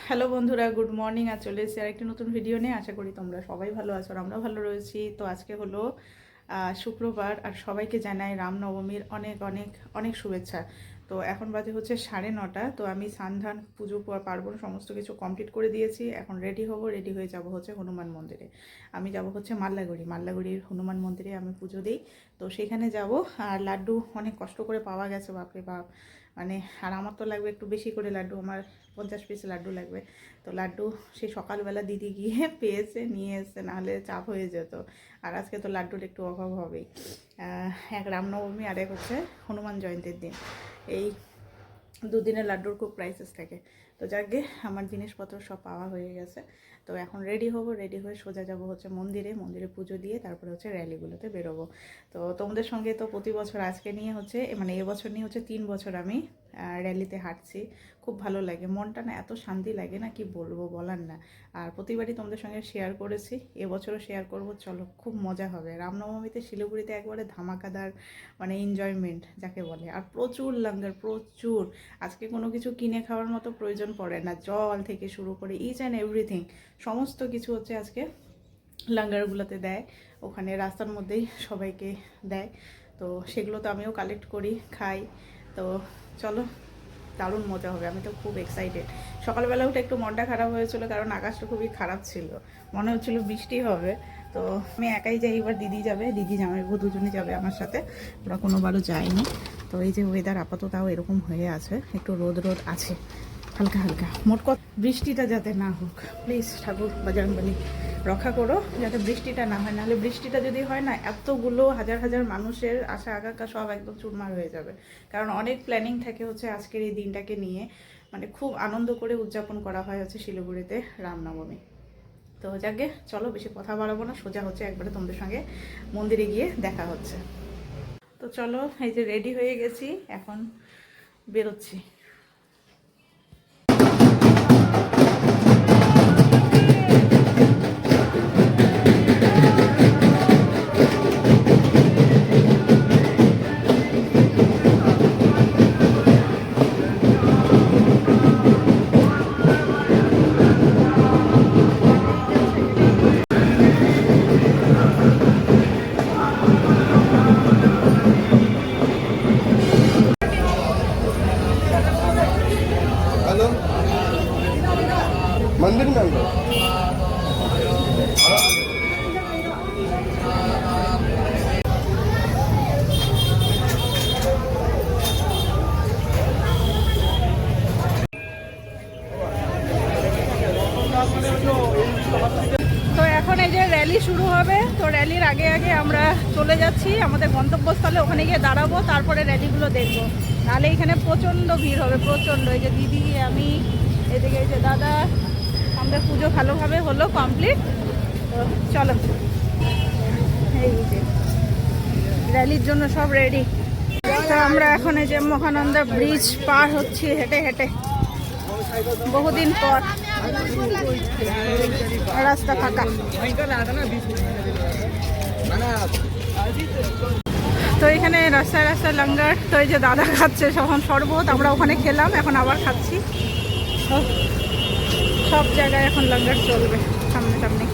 Hello বন্ধুরা, good morning. আর চলে এসেছি আরেকটি নতুন ভিডিও নিয়ে। আশা করি তোমরা সবাই ভালো আছো আর আমরা ভালো রয়েছি। তো আজকে হলো শুক্রবার আর সবাইকে জানাই রামনবমীর অনেক অনেক অনেক শুভেচ্ছা। তো এখন বাজে হচ্ছে 9:30। তো আমি সান্ধান পুজো পার্বণ সমস্ত কিছু কমপ্লিট করে দিয়েছি। এখন রেডি হব, রেডি হয়ে যাব হচ্ছে হনুমান মন্দিরে। আমি যাব হচ্ছে মাল্লাগুড়ির হনুমান মন্দিরে আমি পুজো দিই। তো সেখানে যাব। আর লাড্ডু অনেক কষ্ট করে পাওয়া গেছে, বাপরে বাপ। মানে আর আমার তো লাগবে একটু বেশি করে লাড্ডু, আমার 50 পিস লাড্ডু লাগবে। তো লাড্ডু সেই সকালবেলা দিদি গিয়ে পেয়েছে, নিয়ে এসছে, নাহলে চাপ হয়ে যেত। আর আজকে তো লাড্ডুর একটু অভাব হবেই। এক রামনবমী আর এক হচ্ছে হনুমান জয়ন্তীর দিন। এই দুদিনের লাড্ডুর খুব প্রাইসেস থাকে। তো যাকে আমার জিনিসপত্র সব পাওয়া হয়ে গেছে। তো এখন রেডি হব, রেডি হয়ে সোজা যাব হচ্ছে মন্দিরে পুজো দিয়ে তারপরে হচ্ছে র্যালিগুলোতে বেরোবো। তো তোমাদের সঙ্গে তো প্রতি বছর আজকে নিয়ে হচ্ছে মানে এবছর নিয়ে হচ্ছে 3 বছর আমি র্যালিতে হাঁটছি। খুব ভালো লাগে, মনটা না এত শান্তি লাগে না, কি বলবো, বলার না। আর প্রতিবারই তোমাদের সঙ্গে শেয়ার করেছি, এবছরও শেয়ার করব। চলো, খুব মজা হবে রামনবমীতে শিলিগুড়িতে, একবারে ধামাকাদার মানে এনজয়মেন্ট যাকে বলে। আর প্রচুর লঙ্গার, প্রচুর। আজকে কোনো কিছু কিনে খাওয়ার মতো প্রয়োজন পড়ে না, জল থেকে শুরু করে ইচ অ্যান্ড এভরিথিং সমস্ত কিছু হচ্ছে আজকে লঙ্গারগুলোতে দেয়। ওখানে রাস্তার মধ্যেই সবাইকে দেয়। তো সেগুলো তো আমিও কালেক্ট করি, খাই। তো চলো, দারুণ মজা হবে। আমি তো খুব এক্সাইটেড। সকালবেলা উঠে একটু মনটা খারাপ হয়েছিল, কারণ আকাশটা খুবই খারাপ ছিল, মনে হচ্ছিল বৃষ্টি হবে। তো আমি একাই যাই, এবার দিদি যাবে, দিদি জামাইবাবু দুজনে যাবে আমার সাথে, ওরা কোনোবারও যায়নি। তো এই যে ওয়েদার আপাতত তাও এরকম হয়ে আছে, একটু রোদ রোদ আছে হালকা হালকা। মোট কথা বৃষ্টিটা যাতে না হোক, প্লিজ ঠাকুর বজরংবলী রক্ষা করো, যাতে বৃষ্টিটা না হয়। নাহলে বৃষ্টিটা যদি হয় না, এতগুলো হাজার হাজার মানুষের আশা আকাঙ্ক্ষা সব একদম চুরমার হয়ে যাবে। কারণ অনেক প্ল্যানিং থাকে হচ্ছে আজকের এই দিনটাকে নিয়ে, মানে খুব আনন্দ করে উদযাপন করা হয় হচ্ছে শিলিগুড়িতে রামনবমী। তো যাকে চলো, বেশি কথা বাড়াবো না, সোজা হচ্ছে একবারে তোমাদের সঙ্গে মন্দিরে গিয়ে দেখা হচ্ছে। তো চলো, এই যে রেডি হয়ে গেছি, এখন বেরোচ্ছি। मंदिर में अंदर তো এখন এই যে র্যালি শুরু হবে। তো র্যালির আগে আগে আমরা চলে যাচ্ছি আমাদের গন্তব্যস্থলে, ওখানে গিয়ে দাঁড়াবো, তারপরে র্যালিগুলো দেখবো। নাহলে এখানে প্রচণ্ড ভিড় হবে, প্রচণ্ড। এই যে দিদি, আমি, এদিকে এই যে দাদা, আমাদের পুজো ভালোভাবে হলো কমপ্লিট। তো চলো, এই যে র্যালির জন্য সব রেডি। তো আমরা এখন এই যে মহানন্দা ব্রিজ পার হচ্ছি হেঁটে হেঁটে, বহুদিন পর। রাস্তা ফাঁকা। তো এখানে রাস্তায় রাস্তায় লঙ্গার। তো এই যে দাদা খাচ্ছে তখন শরবত, আমরা ওখানে খেলাম, এখন আবার খাচ্ছি। সব জায়গায় এখন লঙ্গার চলবে সামনে সামনে।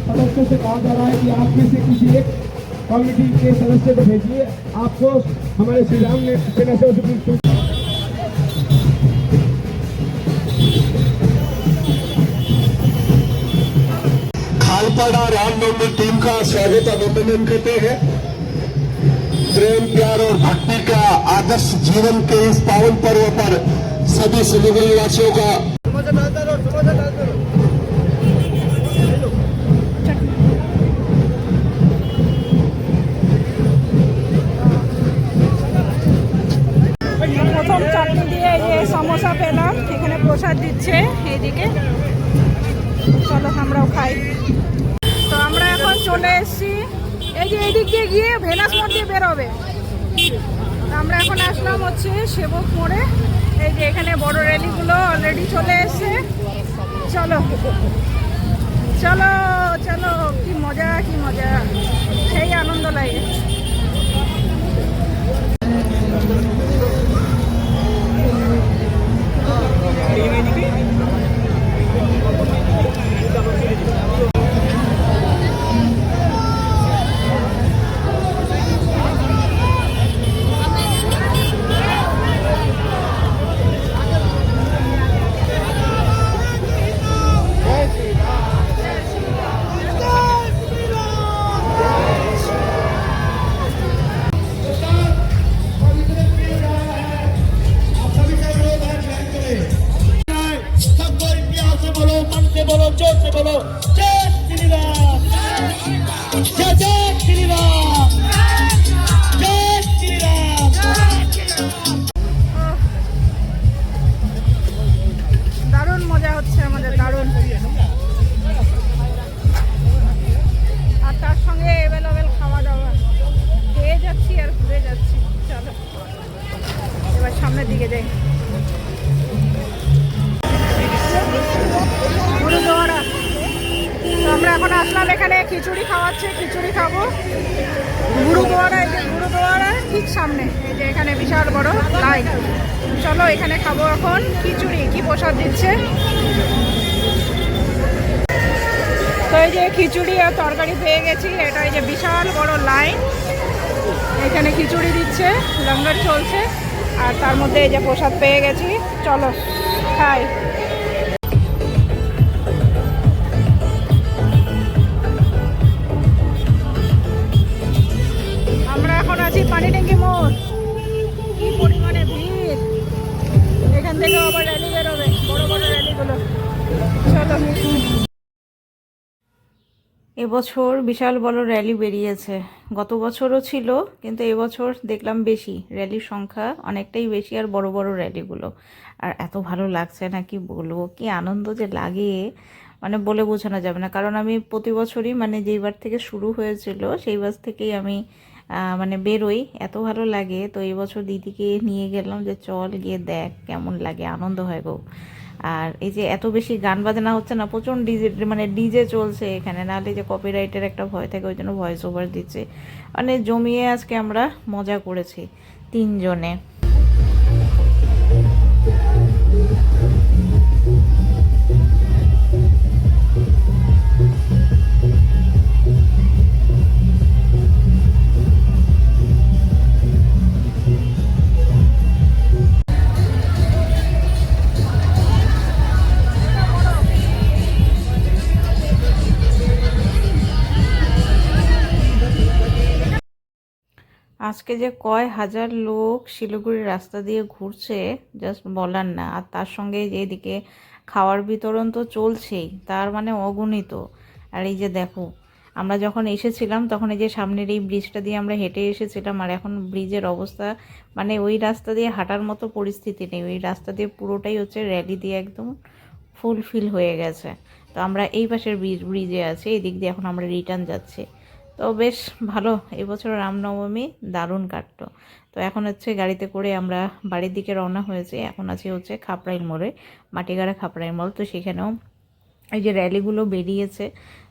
सदस्यों से कहा जा रहा है कि आप में से किसी एक कमेटी के सदस्य को भेजिए। आपको हमारे श्री राम ने सेना से खालपाड़ा रामनवमी टीम का स्वागत अभिनंदन करते हैं। प्रेम प्यार और भक्ति का आदर्श जीवन के इस पावन पर्व पर सभी सिलीगुड़ी वासियों का প্রথম চাটনি দিয়ে এই যে সমোসা পেলাম, এখানে প্রসাদ দিচ্ছে এইদিকে। চলো আমরাও খাই। তো আমরা এখন চলে এসেছি এই যে এইদিক দিয়ে গিয়ে ভেনাস মোড় দিয়ে বেরোবে। আমরা এখন আসলাম হচ্ছে সেবক মোড়ে। এই যে এখানে বড় র্যালিগুলো অলরেডি চলে এসছে। চলো চলো চলো, কি মজা কি মজা, সেই আনন্দ লাগে। बोलो जोर से बोलो जय श्री राम, जय जय श्री राम, जय श्री राम। দারুণ মজা হচ্ছে আমাদের, দারুণ। আর তার সঙ্গে অ্যাভেলেবেল খাওয়া দাওয়া, খেয়ে যাচ্ছি আর ঘুরে যাচ্ছি। চলো এবার সামনের দিকে যাই। গুরুদুয়ারা, তো আমরা এখন আসলাম এখানে খিচুড়ি খাওয়াচ্ছে, খিচুড়ি খাবো। গুরুদুয়ারা, এই যে গুরুদুয়ারা ঠিক সামনে, এই যে এখানে বিশাল বড় লাইন। চলো এখানে খাবো এখন খিচুড়ি, কি প্রসাদ দিচ্ছে। তো এই যে খিচুড়ি আর তরকারি পেয়ে গেছি, এটা এই যে বিশাল বড় লাইন, এখানে খিচুড়ি দিচ্ছে, লঙ্গর চলছে, আর তার মধ্যে এই যে প্রসাদ পেয়ে গেছি। চলো খাই। আমরা এখন আছি পানি ট্যাঙ্কি মোড়, কি পরিমাণে ভিড়। এখান থেকে আবার র্যালি বেরোবে, বড় বড় র্যালিগুলো। চলো, এবছর বিশাল বড় র্যালি বেরিয়েছে। গত বছরও ছিল, কিন্তু এবছর দেখলাম বেশি, র্যালির সংখ্যা অনেকটাই বেশি, আর বড় বড় র্যালিগুলো। আর এত ভালো লাগছে না, কি বলবো, কি আনন্দ যে লাগে, মানে বলে বোঝানো যাবে না। কারণ আমি প্রতি বছরই, মানে যেইবার থেকে শুরু হয়েছিল সেইবার থেকেই আমি মানে বেরোই, এত ভালো লাগে। তো এই বছর দিদিকে নিয়ে গেলাম যে চল গিয়ে দেখ কেমন লাগে, আনন্দ হয় গো। আর এই যে এত বেশি গান বাজনা হচ্ছে না, প্রচণ্ড ডিজে, মানে ডিজে চলছে এখানে, নাহলে যে কপিরাইটের একটা ভয় থাকে, ওই জন্য ভয়েস ওভার দিচ্ছে। মানে জমিয়ে আজকে আমরা মজা করেছি তিনজনে। আজকে যে কয় হাজার লোক শিলিগুড়ির রাস্তা দিয়ে ঘুরছে, জাস্ট বলার না। আর তার সঙ্গে যে এদিকে খাওয়ার বিতরণ তো চলছেই, তার মানে অগণিত। আর এই যে দেখো, আমরা যখন এসেছিলাম তখন এই যে সামনের এই ব্রিজটা দিয়ে আমরা হেঁটে এসেছিলাম, আর এখন ব্রিজের অবস্থা, মানে ওই রাস্তা দিয়ে হাঁটার মতো পরিস্থিতি নেই। ওই রাস্তা দিয়ে পুরোটাই হচ্ছে র্যালি দিয়ে একদম ফুলফিল হয়ে গেছে। তো আমরা এই পাশের ব্রিজে আছি, এই দিক দিয়ে এখন আমরা রিটার্ন যাচ্ছি। তো বেশ ভালো, এবছর রামনবমী দারুণ কাটতো। তো এখন হচ্ছে গাড়িতে করে আমরা বাড়ির দিকে রওনা হয়েছি। এখন আছি হচ্ছে খাপড়াইল মোড়ে, মাটিগাড়া খাপড়াইল মোড়। তো সেখানেও এই যে র্যালিগুলো বেরিয়েছে,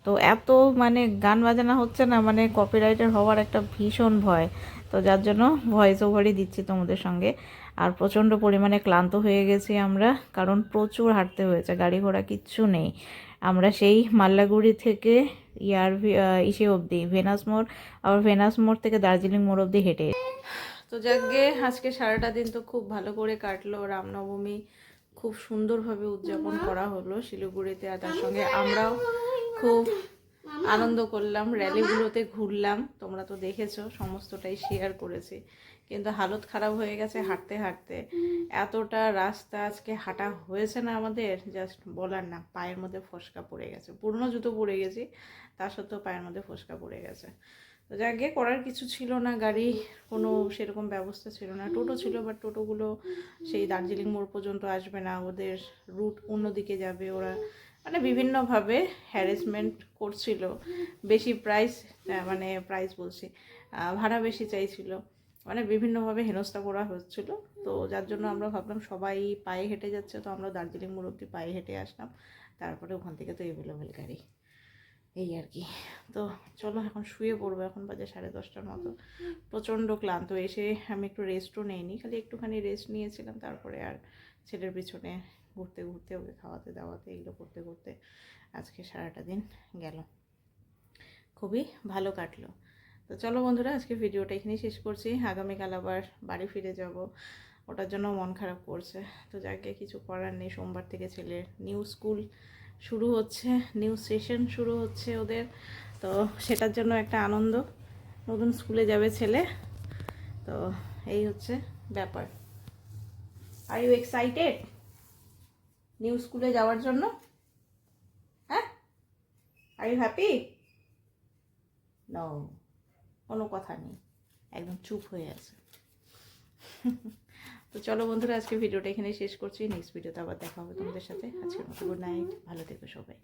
তো এত মানে গান বাজানো হচ্ছে না, মানে কপিরাইটার হওয়ার একটা ভীষণ ভয়। তো যার জন্য ভয়েস ওভারই দিচ্ছি তোমাদের সঙ্গে। আর প্রচণ্ড পরিমাণে ক্লান্ত হয়ে গেছি আমরা, কারণ প্রচুর হাঁটতে হয়েছে, গাড়ি ঘোড়া কিচ্ছু নেই। আমরা সেই মাল্লাগুড়ি থেকে ইসে অবধি ভেনাস মোড়, আবার ভেনাস মোড় থেকে দার্জিলিং মোড় অবধি হেঁটে। তো যাকগে আজকে সারাটা দিন তো খুব ভালো করে কাটলো। রামনবমী খুব সুন্দরভাবে উদযাপন করা হলো শিলিগুড়িতে, আর তার সঙ্গে আমরাও খুব আনন্দ করলাম, র্যালিগুলোতে ঘুরলাম। তোমরা তো দেখেছো, সমস্তটাই শেয়ার করেছি। কিন্তু হালত খারাপ হয়ে গেছে হাঁটতে হাঁটতে। এতটা রাস্তা আজকে হাঁটা হয়েছে না আমাদের, জাস্ট বলার না। পায়ের মধ্যে ফোসকা পড়ে গেছে, পুরনো জুতো পরে গেছি, তা সত্ত্বেও পায়ের মধ্যে ফোসকা পড়ে গেছে। তো যাকে করার কিছু ছিল না, গাড়ি কোনো সেরকম ব্যবস্থা ছিল না। টোটো ছিল, বাট টোটোগুলো সেই দার্জিলিং মোড় পর্যন্ত আসবে না, ওদের রুট অন্যদিকে যাবে। ওরা মানে বিভিন্নভাবে হ্যারাসমেন্ট করছিল, বেশি প্রাইস, মানে প্রাইস বলছি, ভাড়া বেশি চাইছিল, মানে বিভিন্নভাবে হেনস্থা করা হচ্ছিল। তো যার জন্য আমরা ভাবলাম সবাই পায়ে হেঁটে যাচ্ছে, তো আমরা দার্জিলিং মোড় অব্দি পায়ে হেঁটে আসলাম। তারপরে ওখান থেকে তো অ্যাভেলেবেল গাড়ি, এই আর কি। তো চলো এখন শুয়ে পড়বো, এখন বাজে 10:30টার মতো। প্রচণ্ড ক্লান্ত, এসে আমি একটু রেস্টও নেইনি, খালি একটুখানি রেস্ট নিয়েছিলাম। তারপরে আর ছেলের পিছনে ঘুরতে ঘুরতে, ওকে খাওয়াতে দাওয়াতে, এগুলো করতে করতে আজকে সারাটা দিন গেল, খুবই ভালো কাটলো। তো চলো বন্ধুরা, আজকে ভিডিওটা এখানেই শেষ করছি। আগামীকাল আবার বাড়ি ফিরে যাব, ওটার জন্য মন খারাপ করছে। তো যাকে কিছু করার নেই, সোমবার থেকে ছেলের নিউ স্কুল শুরু হচ্ছে, নিউ সেশন শুরু হচ্ছে ওদের। তো সেটার জন্য একটা আনন্দ, নতুন স্কুলে যাবে ছেলে। তো এই হচ্ছে ব্যাপার। আর ইউ এক্সাইটেড নিউ স্কুলে যাওয়ার জন্য? হ্যাঁ, আর ইউ হ্যাপি? নো, কোনো কথা নেই, একদম চুপ হয়ে আছে। তো চলো বন্ধুরা, আজকে ভিডিওটা এখানেই শেষ করছি। নেক্সট ভিডিওতে আবার দেখা হবে তোমাদের সাথে। আজকের মতো গুড নাইট, ভালো থেকো সবাই।